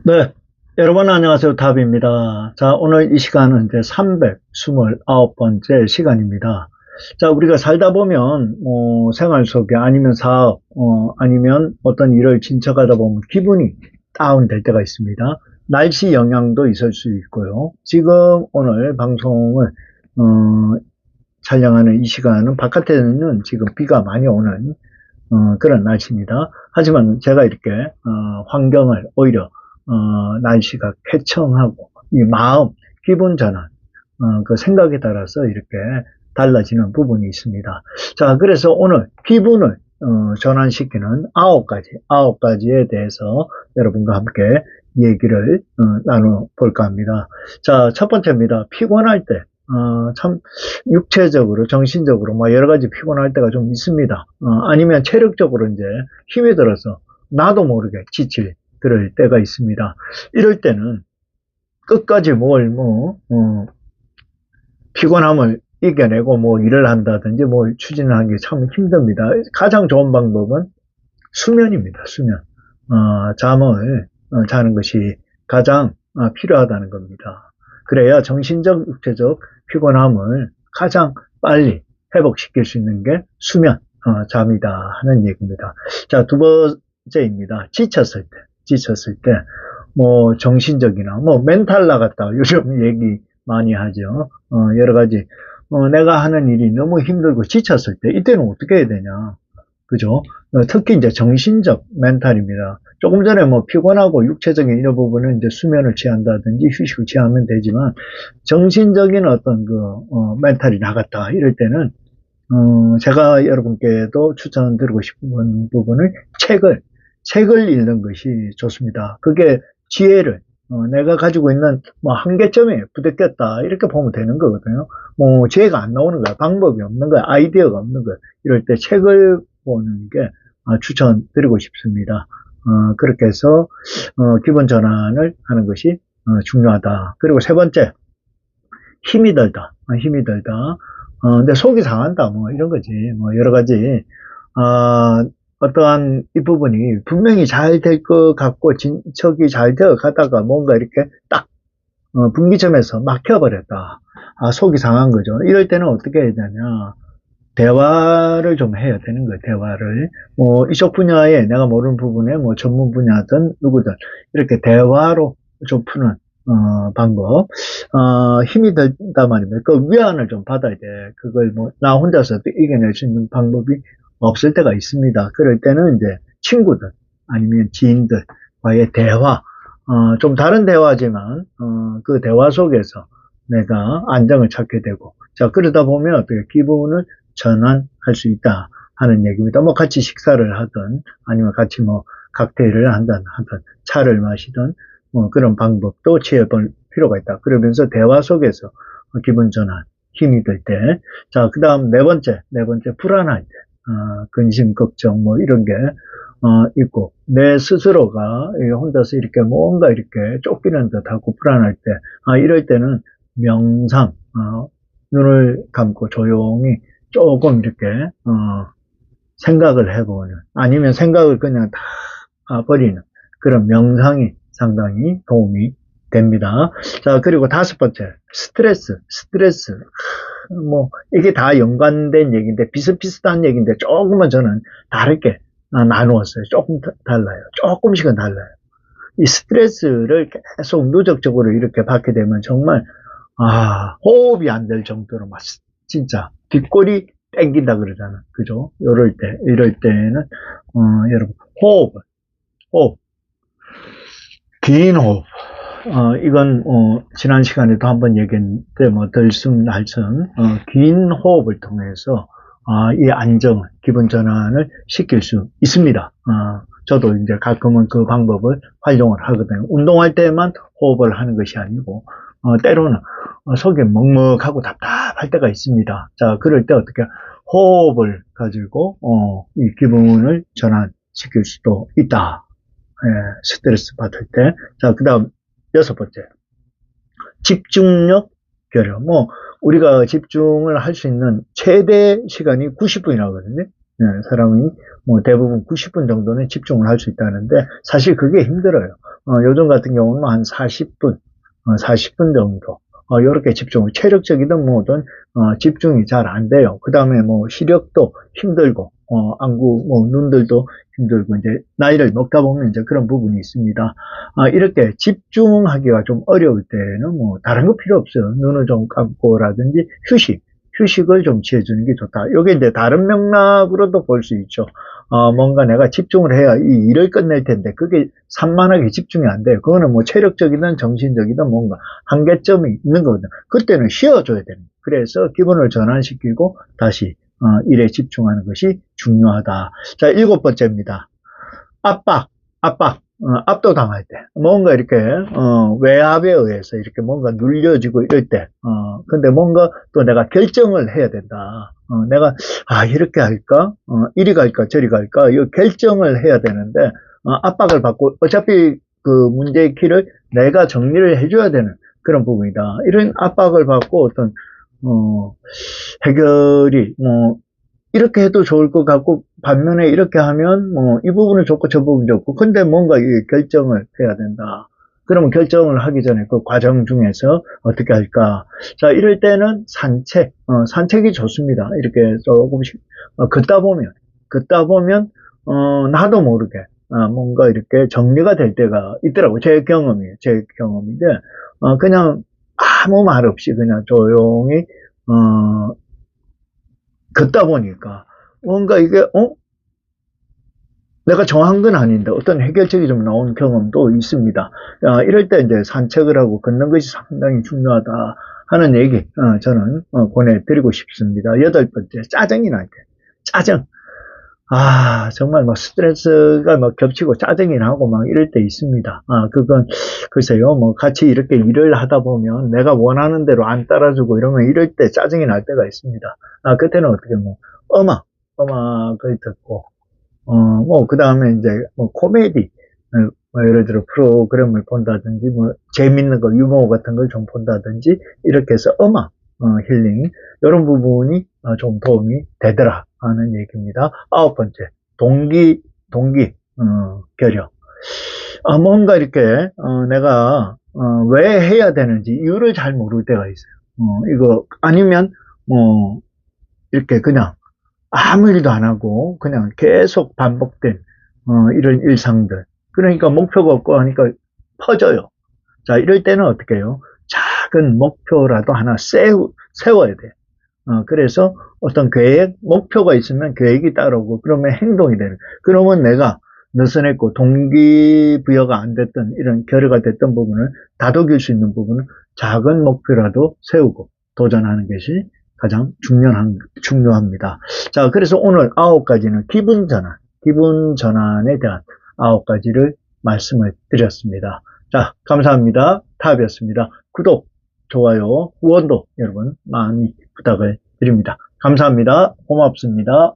네, 여러분 안녕하세요. 답입니다. 자, 오늘 이 시간은 이제 329번째 시간입니다. 자, 우리가 살다 보면 생활 속에 아니면 사업, 아니면 어떤 일을 진척하다 보면 기분이 다운될 때가 있습니다. 날씨 영향도 있을 수 있고요. 지금 오늘 방송을 촬영하는 이 시간은 바깥에는 지금 비가 많이 오는 그런 날씨입니다. 하지만 제가 이렇게 환경을 오히려 날씨가 쾌청하고 이 마음, 기분 전환, 그 생각에 따라서 이렇게 달라지는 부분이 있습니다. 자, 그래서 오늘 기분을 전환시키는 아홉 가지에 대해서 여러분과 함께 얘기를 나눠볼까 합니다. 자, 첫 번째입니다. 피곤할 때, 참 육체적으로, 정신적으로 뭐 여러 가지 피곤할 때가 좀 있습니다. 아니면 체력적으로 이제 힘이 들어서 나도 모르게 지칠 그럴 때가 있습니다. 이럴 때는 끝까지 피곤함을 이겨내고 뭐 일을 한다든지 뭘 추진하는 게 참 힘듭니다. 가장 좋은 방법은 수면입니다. 수면. 잠을 자는 것이 가장 필요하다는 겁니다. 그래야 정신적, 육체적 피곤함을 가장 빨리 회복시킬 수 있는 게 수면, 잠이다 하는 얘기입니다. 자, 두 번째입니다. 지쳤을 때, 뭐, 정신적이나, 뭐, 멘탈 나갔다. 요즘 얘기 많이 하죠. 여러 가지, 내가 하는 일이 너무 힘들고 지쳤을 때, 이때는 어떻게 해야 되냐. 그죠? 특히 이제 정신적 멘탈입니다. 조금 전에 뭐 피곤하고 육체적인 이런 부분은 이제 수면을 취한다든지 휴식을 취하면 되지만 정신적인 어떤 멘탈이 나갔다 이럴 때는 제가 여러분께도 추천드리고 싶은 부분은 책을 읽는 것이 좋습니다. 그게 지혜를 내가 가지고 있는 뭐 한계점에 부딪혔다 이렇게 보면 되는 거거든요. 뭐 지혜가 안 나오는 거야, 방법이 없는 거야, 아이디어가 없는 거야. 이럴 때 책을 보는 게 추천드리고 싶습니다. 그렇게 해서 기분 전환을 하는 것이 중요하다. 그리고 세 번째, 힘이 들다. 근데 속이 상한다. 뭐 이런 거지. 뭐 여러 가지 어떠한 이 부분이 분명히 잘 될 것 같고 진척이 잘 되어 가다가 뭔가 이렇게 딱 분기점에서 막혀버렸다. 속이 상한 거죠. 이럴 때는 어떻게 해야 되냐. 대화를 좀 해야 되는 거예요. 대화를. 뭐 이쪽 분야에 내가 모르는 부분에 뭐 전문 분야든 누구든 이렇게 대화로 좀 푸는 방법. 힘이 들다 말이면 그 위안을 좀 받아야 돼. 그걸 뭐 나 혼자서 이겨낼 수 있는 방법이 없을 때가 있습니다. 그럴 때는 이제 친구들 아니면 지인들과의 대화, 좀 다른 대화지만 그 대화 속에서 내가 안정을 찾게 되고, 자 그러다 보면 어떻게 기분을 전환할 수 있다 하는 얘기입니다. 뭐 같이 식사를 하든 아니면 같이 뭐 칵테일을 하든 차를 마시든 뭐 그런 방법도 취해볼 필요가 있다. 그러면서 대화 속에서 기분 전환, 힘이 들 때, 자 그다음 네 번째 불안할 때, 근심, 걱정 뭐 이런 게 있고 내 스스로가 혼자서 이렇게 뭔가 이렇게 쫓기는 듯하고 불안할 때, 이럴 때는 명상, 눈을 감고 조용히 조금 이렇게 생각을 해보는 아니면 생각을 그냥 다 버리는 그런 명상이 상당히 도움이 됩니다. 자, 그리고 다섯 번째, 스트레스. 뭐 이게 다 연관된 얘기인데 비슷비슷한 얘기인데 조금은 저는 다르게 나누었어요. 조금 달라요. 조금씩은 달라요. 이 스트레스를 계속 누적적으로 이렇게 받게 되면 정말 호흡이 안 될 정도로 막 진짜 뒷골이 땡긴다 그러잖아. 그죠? 이럴 때는 여러분 호흡, 긴 호흡. 이건 지난 시간에도 한번 얘기했는데 뭐 들숨 날숨 긴 호흡을 통해서 이 안정을 기분 전환을 시킬 수 있습니다. 저도 이제 가끔은 그 방법을 활용을 하거든요. 운동할 때만 호흡을 하는 것이 아니고 때로는 속이 먹먹하고 답답할 때가 있습니다. 자, 그럴 때 어떻게 호흡을 가지고 이 기분을 전환시킬 수도 있다. 예, 스트레스 받을 때. 자, 그 다음 여섯 번째, 집중력 결여. 뭐 우리가 집중을 할 수 있는 최대 시간이 90분이라거든요. 사람이 뭐 대부분 90분 정도는 집중을 할 수 있다는데 사실 그게 힘들어요. 요즘 같은 경우는 한 40분, 40분 정도 이렇게 집중을 체력적이든 뭐든 집중이 잘 안 돼요. 그 다음에 뭐 시력도 힘들고 안구 뭐 눈들도 힘들고 이제 나이를 먹다 보면 이제 그런 부분이 있습니다. 이렇게 집중하기가 좀 어려울 때는 뭐 다른 거 필요 없어요. 눈을 좀 감고라든지 휴식을 좀 취해주는 게 좋다. 이게 이제 다른 맥락으로도 볼 수 있죠. 뭔가 내가 집중을 해야 이 일을 끝낼 텐데 그게 산만하게 집중이 안 돼요. 그거는 뭐 체력적이든 정신적이든 뭔가 한계점이 있는 거거든요. 그때는 쉬어줘야 됩니다. 그래서 기분을 전환시키고 다시 일에 집중하는 것이 중요하다. 자, 7번째입니다. 압박, 압도당할 때, 뭔가 이렇게, 외압에 의해서 이렇게 뭔가 눌려지고 이럴 때, 근데 뭔가 또 내가 결정을 해야 된다. 내가, 이렇게 할까? 이리 갈까? 저리 갈까? 이 결정을 해야 되는데, 압박을 받고, 어차피 그 문제의 키를 내가 정리를 해줘야 되는 그런 부분이다. 이런 압박을 받고 어떤, 해결이, 뭐, 이렇게 해도 좋을 것 같고 반면에 이렇게 하면 뭐 이 부분은 좋고 저 부분은 좋고 근데 뭔가 이 결정을 해야 된다. 그러면 결정을 하기 전에 그 과정 중에서 어떻게 할까? 자, 이럴 때는 산책이 좋습니다. 이렇게 조금씩 걷다 보면 나도 모르게 뭔가 이렇게 정리가 될 때가 있더라고요. 제 경험인데 그냥 아무 말 없이 그냥 조용히 걷다 보니까 뭔가 이게 내가 정한 건 아닌데 어떤 해결책이 좀 나온 경험도 있습니다. 이럴 때 이제 산책을 하고 걷는 것이 상당히 중요하다 하는 얘기 저는 보내드리고 싶습니다. 8번째, 짜증이 날 때. 짜증. 정말 막 스트레스가 막 겹치고 짜증이 나고 막 이럴 때 있습니다. 그건 글쎄요, 뭐 같이 이렇게 일을 하다 보면 내가 원하는 대로 안 따라주고 이러면 이럴 때 짜증이 날 때가 있습니다. 그때는 어떻게 뭐 음악을 듣고 뭐 그 다음에 이제 뭐 코미디, 뭐 예를 들어 프로그램을 본다든지 뭐 재밌는 거 유머 같은 걸 좀 본다든지 이렇게 해서 힐링 이런 부분이 좀 도움이 되더라 하는 얘기입니다. 9번째 동기, 뭔가 이렇게 내가 왜 해야 되는지 이유를 잘 모를 때가 있어요. 이거 아니면 뭐 이렇게 그냥 아무 일도 안 하고 그냥 계속 반복된 이런 일상들. 그러니까 목표가 없고 하니까 퍼져요. 자, 이럴 때는 어떻게 해요? 작은 목표라도 하나 세워야 돼. 그래서 어떤 목표가 있으면 계획이 따르고, 그러면 행동이 되는. 그러면 내가 느슨했고, 동기부여가 안 됐던, 이런 결여가 됐던 부분을 다독일 수 있는 부분은 작은 목표라도 세우고, 도전하는 것이 가장 중요합니다. 자, 그래서 오늘 9가지는 기분 전환에 대한 9가지를 말씀을 드렸습니다. 자, 감사합니다. 탑이었습니다. 구독, 좋아요, 후원도 여러분 많이 부탁을 드립니다. 감사합니다. 고맙습니다.